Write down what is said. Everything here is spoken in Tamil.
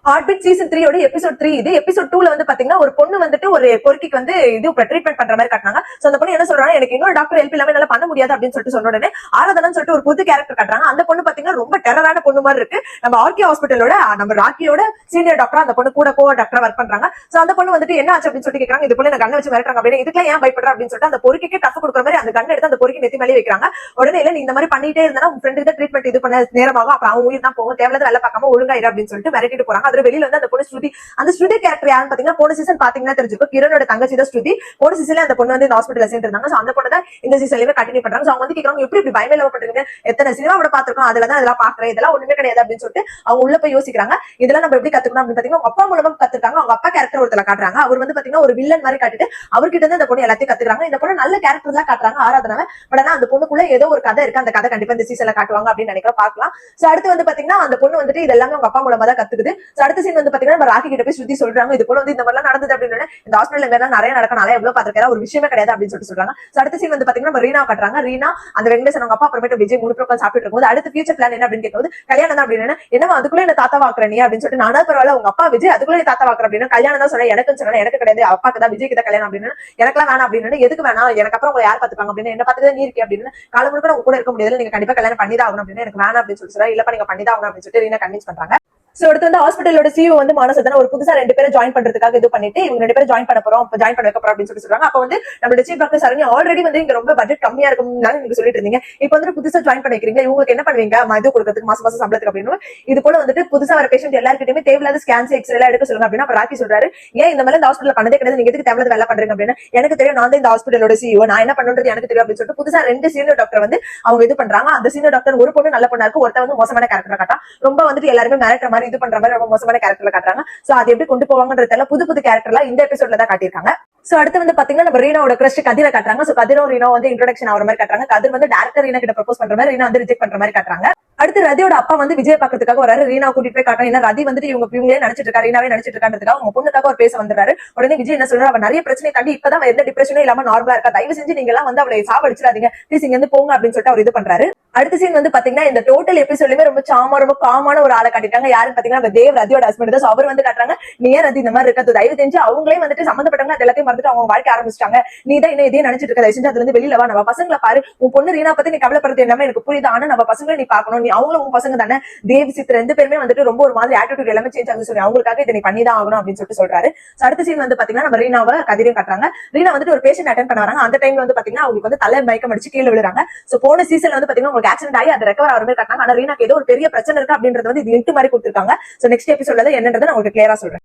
ஹார்ட் பீட் சீசன் 3 ஓட எபிசோட் 3 இது. எபிசோட் 2ல வந்து பாத்தீங்கன்னா ஒரு பொண்ணு வந்துட்டு ஒரு பொறுக்கிக்கு வந்து இது ட்ரீட்மெண்ட் பண்ற மாதிரி காட்டுறாங்க. சோ அந்த பொண்ணு என்ன சொல்றாங்க, எனக்கு இன்னொரு டாக்டர் ஹெல்ப் இல்லாம என்னால பண்ண முடியாது அப்படின்னு சொல்லிட்டு சொன்ன உடனே ஆராதனான்னு சொல்லிட்டு ஒரு புது கேரக்டர் காட்டுறாங்க. அந்த பொண்ணு பாத்தீங்கன்னா ரொம்ப டெரரான பொண்ணு மாதிரி இருக்கு. நம்ம ஆர்கே ஹாஸ்பிட்டலோட நம்ம ராக்கியோட சீனியர் டாக்டர் அந்த பொண்ணு கூட கோ டாக்டர் ஒர்க் பண்றாங்க. சோ அந்த பொண்ணு வந்துட்டு என்ன ஆச்சு அப்படின்னு சொல்லிட்டு கேக்குறாங்க. இது போல எனக்கு கண்ணை வச்சு மிரட்டுறாங்க அப்படின்னு. இதுக்கெல்லாம் ஏன் பயப்படுற அப்படின்னு சொல்லிட்டு அந்த பொறுக்கிக்கு டஃப் கொடுக்குற மாதிரி அந்த கண்ணை எடுத்து அந்த பொறுக்கி நெத்தி மேலே வைக்கிறாங்க. உடனே இல்ல நீ இந்த மாதிரி பண்ணிட்டே இருந்தா உங்க ஃப்ரெண்டு கிட்ட ட்ரீட்மெண்ட் இது பண்ண நேரமாகும், அப்புறம் அவங்க உயிர் தான் போகும், தேவையில்லாத வேலை பார்க்காம ஒழுங்காயிரு அப்படின்னு சொல்லிட்டு மிரட்டிட்டு போறாங்க. அதுல வெளியில வந்து அந்த பொண்ணு ஸ்ருதி, அந்த ஸ்ருதி கேரக்டர் யாருன்னு பாத்தீங்கன்னா போன சீசன் பாத்தீங்கன்னா தெரிஞ்சுக்கும், கிரணோட தங்கச்சி தான் ஸ்ருதி. போன சீசன்ல அந்த பொண்ணு வந்து இந்த ஹாஸ்பிட்டல்ல சேர்ந்திருந்தாங்க. சோ அந்த பொண்ணு தான் இந்த சீசன்லயுமே கண்டினியூ பண்றாங்க. சோ அவங்க வந்து கேக்குறாங்க எப்படி இப்படி பயமே இல்லாம பண்றீங்க, எத்தனை சினிமாவோட பாத்துருக்கோம், அதுலதான் இதெல்லாம் பாக்குறேன், இதெல்லாம் ஒண்ணுமே கிடையாது அப்படின்னு சொல்லிட்டு அவங்க உள்ள போய் யோசிக்கிறாங்க. இதெல்லாம் நம்ம எப்படி கத்துக்கணும் அப்படின்னு பாத்தீங்கன்னா அவங்க அப்பா மூலமா கத்துக்காங்க. அவங்க அப்பா கேரக்டர் ஒருத்தர காட்டுறாங்க. அவர் வந்து பாத்தீங்கன்னா ஒரு வில்லன் மாதிரி காட்டிட்டு அவர்கிட்ட இருந்து இந்த பொண்ணு எல்லாத்தையும் கத்துக்கிறாங்க. இந்த பொண்ணு நல்ல கேரக்டர் தான் காட்டுறாங்க ஆராதனாவை. பட் ஆனா அந்த பொண்ணுக்குள்ள ஏதோ ஒரு கதை இருக்கு. அந்த கதை கண்டிப்பா இந்த சீசன்ல காட்டுவாங்க அப்படின்னு நினைக்கிறோம், பார்க்கலாம். சோ அடுத்து வந்து பாத்தீங்கன்னா அந்த பொண்ணு வந்துட்டு இதெல்லாமே அவங்க அப்பா மூலமா தான் கத்துக்குது. சோ அடுத்த சீன் வந்து பாத்தீங்கன்னா நம்ம ராக்கி கிட்ட போய் ஸ்ருதி சொல்றாங்க, இது போல வந்து இந்த மாதிரிலாம் நடந்தது அப்படின்னு. இந்த ஹாஸ்பிட்டல் வேற நிறைய நடக்கனால எவ்வளவு பாத்துருக்கா, ஒரு விஷயமே கிடையாது அப்படின்னு சொல்லிட்டு சொல்றாங்க. சோ அடுத்த சீன் வந்து பாத்தீங்கன்னா நம்ம ரீனா காட்டுறாங்க. ரீனா அந்த வெங்கடேசன் அவங்க அப்பா அப்புறமேட்டு விஜய் 3 பேரும் சாப்பிட்டு இருக்கும்போது அடுத்த ஃபியூச்சர் பிளான் என்ன அப்படின்னு கேட்கும்போது கல்யாணம் தான் அப்படின்னு. என்னவா அதுக்குள்ள என்ன தாத்தா வாக்குற நீ அப்படின்னு சொல்லிட்டு, நானா பரவாயில்ல உங்க அப்பா விஜய் அதுக்குள்ள தாத்தா வாக்குற அப்படின்னு. கல்யாணம் தான் சொல்றேன், எனக்கு சொல்றேன், எனக்கு கிடையாது, அப்பாக்கு தான் விஜய்க்கு தான் கல்யாணம் அப்படின்னு. எனக்கெல்லாம் வேணாம் அப்படின்னு. எதுக்கு வேணாம், எனக்கு அப்புறம் உங்களை யார் பாத்துப்பாங்க அப்படின்னு, என்ன பாத்துதான் நீ இருக்கே அப்படின்னு. காலம் முழுக்க உங்க கூட இருக்க முடியாது, நீங்க கண்டிப்பா கல்யாணம் பண்ணிதான் ஆகணும் அப்படின்னு. எனக்கு வேணாம் அப்படின்னு சொல்லிட்டு இல்லப்பா நீங்க பண்ணிதான் ஆகணும் அப்படின்னு சொல்லிட்டு ரீனா கன்வின்ஸ் பண்றாங்க. சோ அடுத்து வந்து ஹாஸ்பிட்டலோட சிஓ வந்து மானசதன ஒரு புதுசா 2 பேரும் ஜாயின் பண்றதுக்காக இது பண்ணிட்டு இவங்க 2 பேரும் ஜாயின் பண்ண போறோம், ஜாயின் பண்ண வைக்க போறோம் அப்படின்னு சொல்லிட்டு சொல்றாங்க. அப்ப வந்து நம்மளோட சீஃப் டாக்டர் சரண்யா ஆல்ரெடி வந்து இங்க ரொம்ப பட்ஜெட் கம்மியா இருக்கும்னு நீங்க சொல்லிட்டு இருந்தீங்க, இப்ப வந்து புதுசா ஜாயின் பண்ணிக்கிறீங்க, இவங்களுக்கு என்ன பண்ணுவீங்க இது கொடுக்கறதுக்கு மாசம் மாசம் சம்பளத்துக்கு அப்படின்னு. இது போல வந்துட்டு புதுசா வர பேஷண்ட் எல்லாருக்கிட்டையுமே தேவையில்லாத ஸ்கேன்ஸ் எக்ஸ்ரே எல்லாம் எடுக்க சொல்லுங்க அப்படின்னு. அப்ப ராக்கி சொல்றாரு, ஏன் இந்த மாதிரி இந்த ஹாஸ்பிட்டல் பண்ணதே கிடையாது, நீங்க எதுக்கு தேவையில்லாத வேலை பண்றீங்க அப்படின்னு. எனக்கு தெரியும், நான் தான் இந்த ஹாஸ்பிட்டலோட சிஓ, நான் என்ன பண்றது எனக்கு தெரியும் அப்படின்னு சொல்லிட்டு புதுசா 2 சீனியர் டாக்டர் வந்து அவங்க இது பண்றாங்க. அந்த சீனியர் டாக்டர் ஒரு பொண்ணு நல்ல பொண்ணா இருக்கு, ஒருத்தர் வந்து மோசமான கேரக்டர் காட்டா, ரொம்ப வந்துட்டு எல்லாருமே மிரட்டுற மாதிரி இது பண்ற மாதிரி ரொம்ப மோசமான கேரக்டர்ல காட்டுறாங்க. சோ அது எப்படி கொண்டு போவாங்கன்றதால புது புது கேரக்டர்லாம் இந்த எபிசோட்ல தான் காட்டியிருக்காங்க. சோ அடுத்து வந்து பாத்தீங்கன்னா நம்ம ரீனாவோட கிரஷ் கதிரை காட்டுறாங்க. சோ கதிரும் ரீனா வந்து இன்ட்ரோடக்ஷன் ஆகிற மாதிரி காட்டுறாங்க. கதிர் வந்து டைரக்டர் ரீனா கிட்ட ப்ரப்போஸ் பண்ற மாதிரி, ரீனா வந்து ரிஜெக்ட் பண்ற மாதிரி காட்டுறாங்க. அடுத்து ரதியோட அப்பா வந்து விஜய் பாக்கிறதுக்காக வராரு. ரீனா கூட்டிட்டு போய் காட்டுறாங்க. ஏன்னா ரதி வந்துட்டு இவங்களே நினைச்சிட்டு இருக்கா, ரீனாவே நினைச்சிட்டு இருக்கான்றதுக்காக அவங்க பொண்ணுக்காக ஒரு பேச வந்துறாரு. உடனே விஜய் என்ன சொல்றாரு, அவ நிறைய பிரச்சனை தாண்டி இப்பதான் எந்த டிப்ரெஷனும் இல்லாம நார்மலா இருக்கா, தயவு செஞ்சு நீங்க எல்லாம் வந்து அவளை சாவடிச்சிடாதீங்க, ப்ளீஸ் இங்க இருந்து போங்க அப்படின்னு சொல்லிட்டு அவர் இது பண்றாரு. அடுத்த சீன் வந்து பாத்தீங்கன்னா இந்த டோட்டல் எபிசோட்லயுமே ரொம்ப சாமா ரொம்ப காமான ஒரு ஆளை காட்டிட்டாங்க. யாருன்னு பாத்தீங்கன்னா தேவ் ரதியோட ஹஸ்பண்ட் தான். அவர் வந்து காட்டுறாங்க, நீ ஏன் ரதி இந்த மாதிரி இருக்க, தயவு செஞ்சு அவங்களே வந்துட்டு சம்பந்தப்பட்டவங்க எல்லாத்தையும் மறந்துட்டு அவங்க வாழ்க்கை ஆரம்பிச்சிட்டாங்க, நீ தான் இன்னும் இதே நினைச்சிட்டு இருக்க, தயவு செஞ்சு அதுல இருந்து வெளியில வா, நம்ம பசங்களை பாரு, உன் பொண்ணு ரீனா பத்தி நீ கவலைப்படுறது எல்லாமே எனக்கு புரியுது, ஆனா நம்ம பசங்களை நீ பாக்கணும், நீ அவங்களும் உன் பசங்க தானே. தேவ் சித் 2 பேருமே வந்துட்டு ரொம்ப ஒரு மாதிரி ஆட்டிடியூட் எல்லாமே சேஞ்ச் ஆகுது, சொல்லி அவங்களுக்காக இதை நீ பண்ணிதான் ஆகணும் அப்படின்னு சொல்லிட்டு சொல்றாரு. அடுத்த சீன் வந்து பாத்தீங்கன்னா நம்ம ரீனாவை கதிரையும் காட்டுறாங்க. ரீனா வந்துட்டு ஒரு பேஷண்ட் அட்டென்ட் பண்ண வராங்க. அந்த டைம்ல வந்து பாத்தீங்கன்னா அவங்களுக்கு வந்து தலை மயக்கம் அடிச்சு கீழே விழுறாங்க. சோ போன சீசன்ல வந்து பாத்தீங்கன்னா உங்களுக்கு ஆக்சிடென்ட் ஆகி அதை ரெக்கவர் ஆகிற மாதிரி காட்டினாங்க. ஆனா ரீனாக்கு ஏதோ ஒரு பெரிய பிரச்சனை இருக்கு அப்படின்றது வந்து இது இன்ட்டு மாதிரி கொடுத்திருக்காங்க. சோ நெக்ஸ்ட் எபிசோட்ல என்னன்றதை நான் உங்களுக்கு கிளியரா சொல்றேன்.